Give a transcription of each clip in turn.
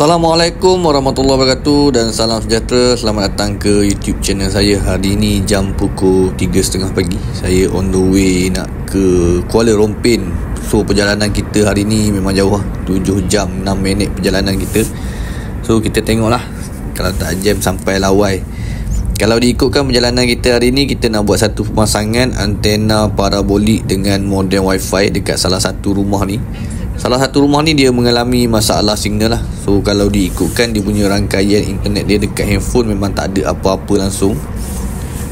Assalamualaikum warahmatullahi wabarakatuh dan salam sejahtera. Selamat datang ke YouTube channel saya. Hari ini jam pukul 3.30 pagi. Saya on the way nak ke Kuala Rompin. So perjalanan kita hari ni memang jauh, 7 jam 6 minit perjalanan kita. So kita tengoklah, kalau tak jam sampai Lawai. Kalau diikutkan perjalanan kita hari ni, kita nak buat satu pemasangan antena parabolik dengan modem wifi dekat salah satu rumah ni. Salah satu rumah ni dia mengalami masalah signal lah. So kalau diikutkan dia punya rangkaian internet dia dekat handphone memang tak ada apa-apa langsung.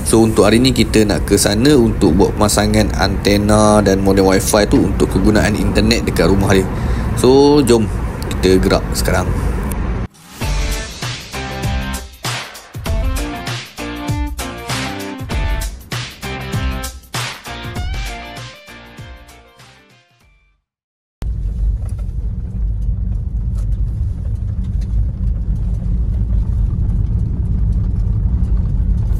So untuk hari ni kita nak ke sana untuk buat pemasangan antena dan modem wifi tu untuk kegunaan internet dekat rumah dia. So jom kita gerak sekarang.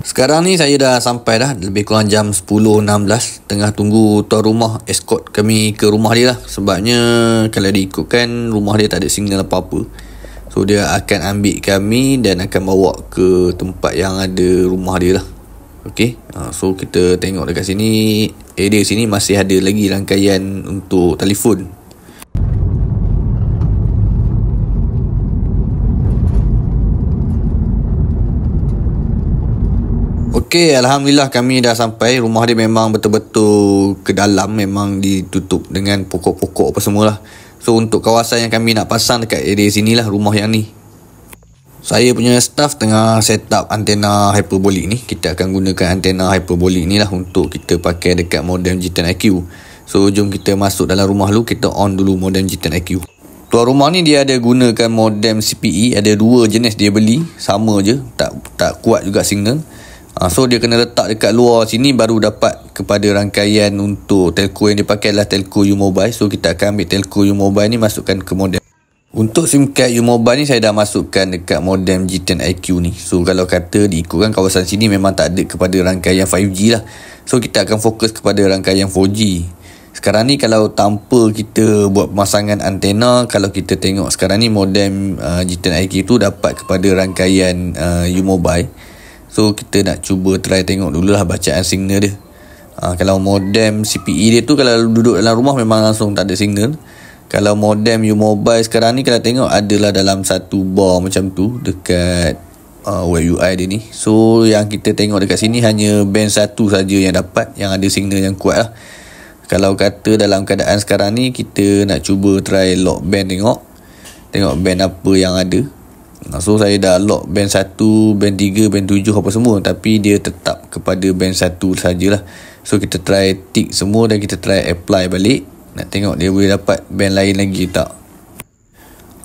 Sekarang ni saya dah sampai dah, lebih kurang jam 10.16. Tengah tunggu tuan rumah escort kami ke rumah dia lah. Sebabnya kalau diikutkan rumah dia tak ada signal apa-apa. So dia akan ambil kami dan akan bawa ke tempat yang ada rumah dia lah. Okay, so kita tengok dekat sini, area sini masih ada lagi rangkaian untuk telefon. Okey, Alhamdulillah kami dah sampai. Rumah dia memang betul-betul ke dalam, memang ditutup dengan pokok-pokok apa semualah. So untuk kawasan yang kami nak pasang dekat area sinilah rumah yang ni. Saya punya staff tengah set up antena hyperbolik ni. Kita akan gunakan antena hyperbolik ni lah untuk kita pakai dekat modem G10IQ. So jom kita masuk dalam rumah dulu, kita on dulu modem G10IQ. Tuan rumah ni dia ada gunakan modem CPE, ada dua jenis dia beli, sama je, tak kuat juga signal. So dia kena letak dekat luar sini baru dapat kepada rangkaian untuk telco yang dia pakai adalah telco U-Mobile. So kita akan ambil telco U-Mobile ni, masukkan ke modem. Untuk SIM card U-Mobile ni saya dah masukkan dekat modem G10IQ ni. So kalau kata diikutkan kawasan sini memang tak ada kepada rangkaian 5G lah. So kita akan fokus kepada rangkaian 4G. Sekarang ni kalau tanpa kita buat pemasangan antena, kalau kita tengok sekarang ni modem G10IQ tu dapat kepada rangkaian U-Mobile. So kita nak cuba try tengok dululah bacaan signal dia. Kalau modem CPE dia tu kalau duduk dalam rumah memang langsung tak ada signal. Kalau modem U-Mobile sekarang ni kalau tengok adalah dalam satu bar macam tu dekat web UI dia ni. So yang kita tengok dekat sini hanya band 1 saja yang dapat, yang ada signal yang kuat lah. Kalau kata dalam keadaan sekarang ni kita nak cuba try lock band, tengok band apa yang ada. So saya dah lock band 1, band 3, band 7 apa semua, tapi dia tetap kepada band 1 sajalah. So kita try tick semua dan kita try apply balik, nak tengok dia boleh dapat band lain lagi tak.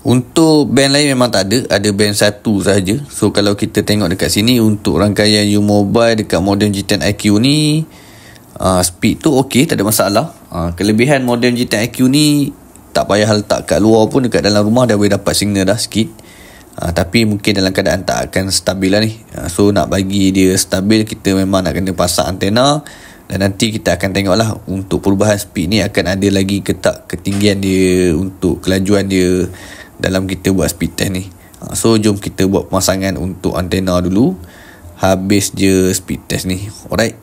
Untuk band lain memang tak ada band 1 saja. So kalau kita tengok dekat sini untuk rangkaian U-Mobile dekat modem G10IQ ni, speed tu okey, tak ada masalah. Kelebihan modem G10IQ ni tak payah letak kat luar pun, dekat dalam rumah dah boleh dapat signal dah sikit. Tapi mungkin dalam keadaan tak akan stabil lah ni. So nak bagi dia stabil, kita memang nak kena pasang antena. Dan nanti kita akan tengoklah untuk perubahan speed ni akan ada lagi ke tak ketinggian dia untuk kelajuan dia dalam kita buat speed test ni. So jom kita buat pemasangan untuk antena dulu, habis je speed test ni. Alright,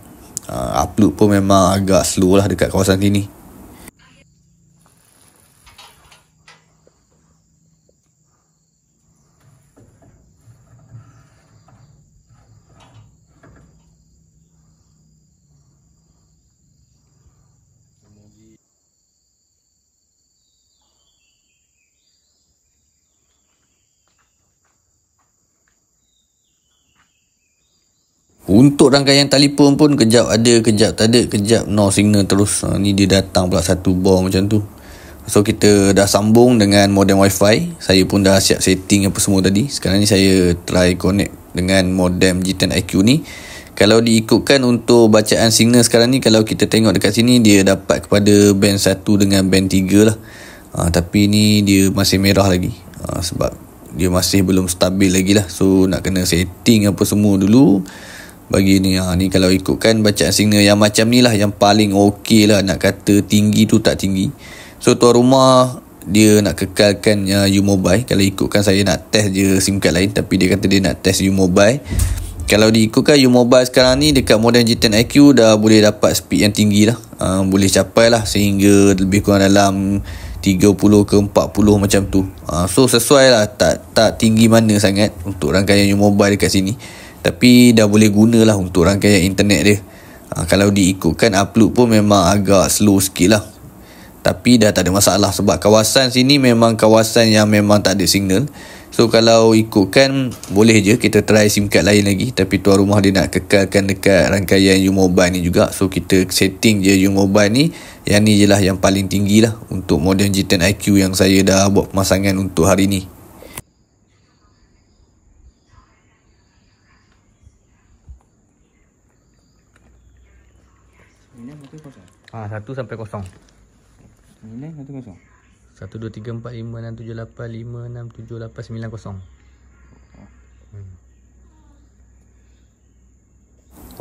upload pun memang agak slow lah dekat kawasan sini. Untuk rangkaian telefon pun kejap ada, kejap tak ada, kejap no signal terus. Ni dia datang pula satu bar macam tu. So kita dah sambung dengan modem wifi. Saya pun dah siap setting apa semua tadi. Sekarang ni saya try connect dengan modem G10IQ ni. Kalau diikutkan untuk bacaan signal sekarang ni, kalau kita tengok dekat sini dia dapat kepada band 1 dengan band 3 lah. Tapi ni dia masih merah lagi. Sebab dia masih belum stabil lagi lah. So nak kena setting apa semua dulu. Bagi ni, ni kalau ikutkan bacaan signal yang macam ni lah yang paling okey lah, nak kata tinggi tu tak tinggi. So tuan rumah dia nak kekalkan U-Mobile. Kalau ikutkan saya nak test je SIM card lain, tapi dia kata dia nak test U-Mobile. Kalau diikutkan U-Mobile sekarang ni dekat model G10 IQ dah boleh dapat speed yang tinggi dah. Boleh capai lah sehingga lebih kurang dalam 30 ke 40 macam tu. So sesuai lah, tak tinggi mana sangat untuk rangkaian U-Mobile dekat sini. Tapi dah boleh guna lah untuk rangkaian internet dia. Kalau diikutkan upload pun memang agak slow sikit lah. Tapi dah tak ada masalah sebab kawasan sini memang kawasan yang memang tak ada signal. So kalau ikutkan boleh je kita try SIM card lain lagi. Tapi tuan rumah dia nak kekalkan dekat rangkaian U-Mobile ni juga. So kita setting je U-Mobile ni. Yang ni je lah yang paling tinggi lah untuk model G10 IQ yang saya dah buat pemasangan untuk hari ni. Nilai berapa kosong? 1 sampai 0. Nilai 1 kosong. 1, 2, 3, 4, 5, 6, 7, 8, 5, 6, 7, 8, 9, 0.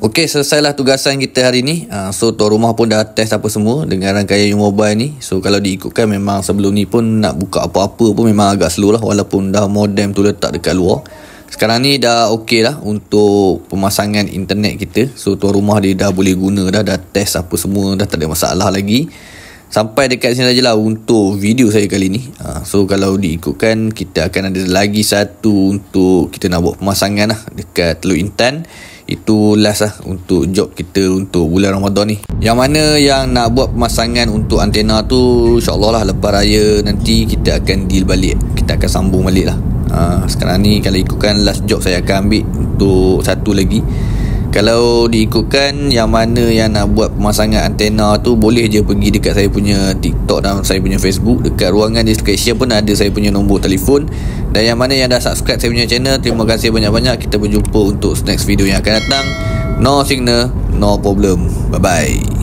Okey, selesailah tugasan kita hari ni. So tuan rumah pun dah test apa semua dengan rangkaian U-Mobile ni. So kalau diikutkan memang sebelum ni pun nak buka apa-apa pun memang agak slow lah, walaupun dah modem tu letak dekat luar. Sekarang ni dah okey lah untuk pemasangan internet kita. So tuan rumah dia dah boleh guna dah test apa semua, dah tak ada masalah lagi. Sampai dekat sini sajalah untuk video saya kali ni. So kalau diikutkan kita akan ada lagi satu untuk kita nak buat pemasangan lah dekat Teluk Intan. Itu last lah untuk job kita untuk bulan Ramadan ni. Yang mana yang nak buat pemasangan untuk antena tu, insyaAllah lah lepas raya nanti kita akan deal balik. Kita akan sambung balik lah. Sekarang ni kalau ikutkan last job saya akan ambil untuk satu lagi. Kalau diikutkan yang mana yang nak buat pemasangan antena tu, boleh je pergi dekat saya punya TikTok dan saya punya Facebook. Dekat ruangan description pun ada saya punya nombor telefon. Dan yang mana yang dah subscribe saya punya channel, terima kasih banyak-banyak. Kita berjumpa untuk next video yang akan datang. No signal, no problem. Bye bye.